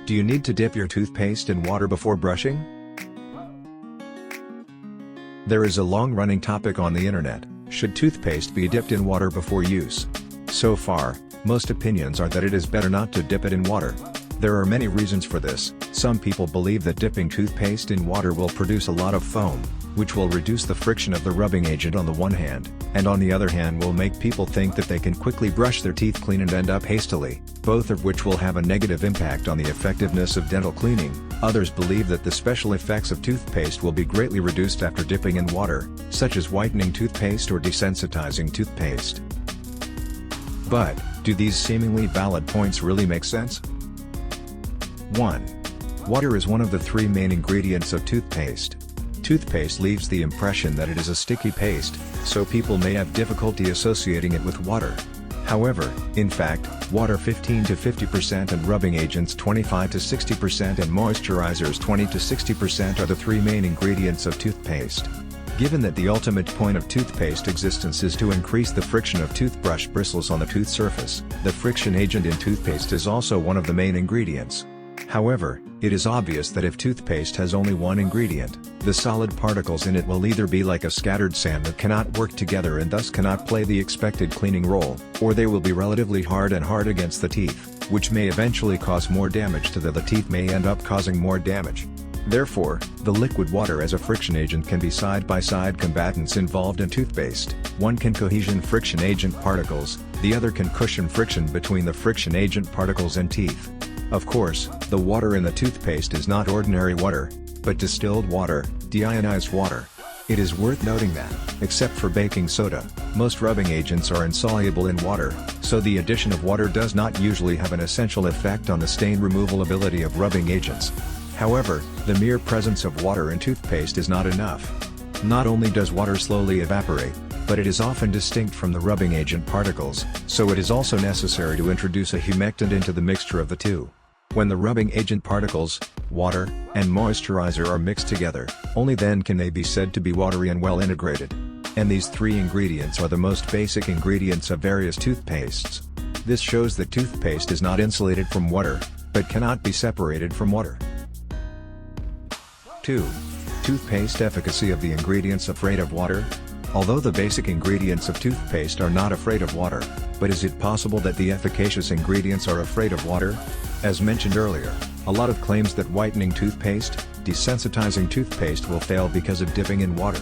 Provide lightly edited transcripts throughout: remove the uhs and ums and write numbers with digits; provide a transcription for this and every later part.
Do you need to dip your toothpaste in water before brushing? There is a long-running topic on the internet: should toothpaste be dipped in water before use? So far, most opinions are that it is better not to dip it in water. There are many reasons for this. Some people believe that dipping toothpaste in water will produce a lot of foam, which will reduce the friction of the rubbing agent on the one hand, and on the other hand will make people think that they can quickly brush their teeth clean and end up hastily, both of which will have a negative impact on the effectiveness of dental cleaning. Others believe that the special effects of toothpaste will be greatly reduced after dipping in water, such as whitening toothpaste or desensitizing toothpaste. But, do these seemingly valid points really make sense? 1. Water is one of the three main ingredients of toothpaste. Toothpaste leaves the impression that it is a sticky paste, so people may have difficulty associating it with water. However, in fact, water 15 to 50% and rubbing agents 25 to 60% and moisturizers 20 to 60% are the three main ingredients of toothpaste. Given that the ultimate point of toothpaste existence is to increase the friction of toothbrush bristles on the tooth surface, the friction agent in toothpaste is also one of the main ingredients. However, it is obvious that if toothpaste has only one ingredient, the solid particles in it will either be like a scattered sand that cannot work together and thus cannot play the expected cleaning role, or they will be relatively hard and hard against the teeth, which may eventually cause more damage to the teeth may end up causing more damage. Therefore, the liquid water as a friction agent can be side-by-side combatants involved in toothpaste. One can cohesion friction agent particles, the other can cushion friction between the friction agent particles and teeth. Of course, the water in the toothpaste is not ordinary water, but distilled water, deionized water. It is worth noting that, except for baking soda, most rubbing agents are insoluble in water, so the addition of water does not usually have an essential effect on the stain removal ability of rubbing agents. However, the mere presence of water in toothpaste is not enough. Not only does water slowly evaporate, but it is often distinct from the rubbing agent particles, so it is also necessary to introduce a humectant into the mixture of the two. When the rubbing agent particles, water, and moisturizer are mixed together, only then can they be said to be watery and well integrated. And these three ingredients are the most basic ingredients of various toothpastes. This shows that toothpaste is not insulated from water, but cannot be separated from water. 2. Toothpaste efficacy of the ingredients afraid of water? Although the basic ingredients of toothpaste are not afraid of water, but is it possible that the efficacious ingredients are afraid of water? As mentioned earlier, a lot of claims that whitening toothpaste, desensitizing toothpaste will fail because of dipping in water.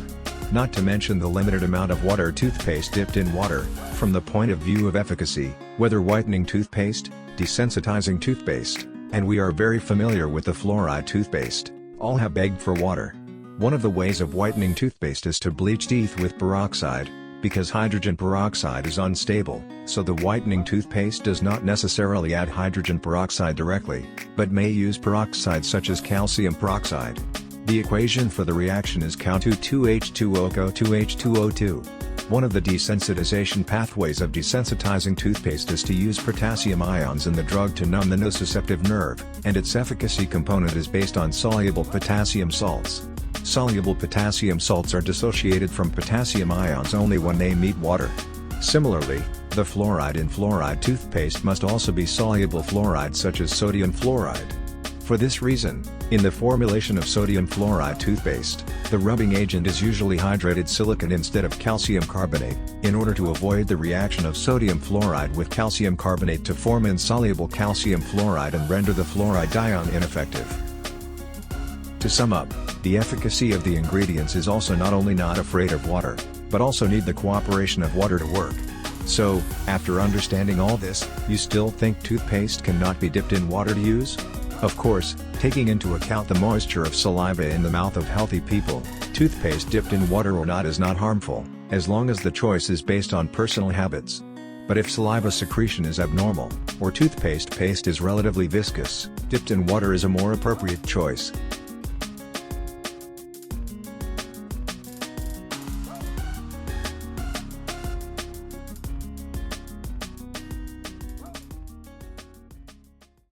Not to mention the limited amount of water toothpaste dipped in water. From the point of view of efficacy, whether whitening toothpaste, desensitizing toothpaste, and we are very familiar with the fluoride toothpaste, all have begged for water. One of the ways of whitening toothpaste is to bleach teeth with peroxide, because hydrogen peroxide is unstable, so the whitening toothpaste does not necessarily add hydrogen peroxide directly, but may use peroxide such as calcium peroxide. The equation for the reaction is Ca2H2O2H2O2. One of the desensitization pathways of desensitizing toothpaste is to use potassium ions in the drug to numb the nociceptive nerve, and its efficacy component is based on soluble potassium salts. Soluble potassium salts are dissociated from potassium ions only when they meet water. Similarly, the fluoride in fluoride toothpaste must also be soluble fluoride such as sodium fluoride. For this reason, in the formulation of sodium fluoride toothpaste, the rubbing agent is usually hydrated silicon instead of calcium carbonate, in order to avoid the reaction of sodium fluoride with calcium carbonate to form insoluble calcium fluoride and render the fluoride ion ineffective. To sum up, the efficacy of the ingredients is also not only not afraid of water, but also need the cooperation of water to work. So, after understanding all this, you still think toothpaste cannot be dipped in water to use? Of course, taking into account the moisture of saliva in the mouth of healthy people, toothpaste dipped in water or not is not harmful, as long as the choice is based on personal habits. But if saliva secretion is abnormal, or toothpaste paste is relatively viscous, dipped in water is a more appropriate choice.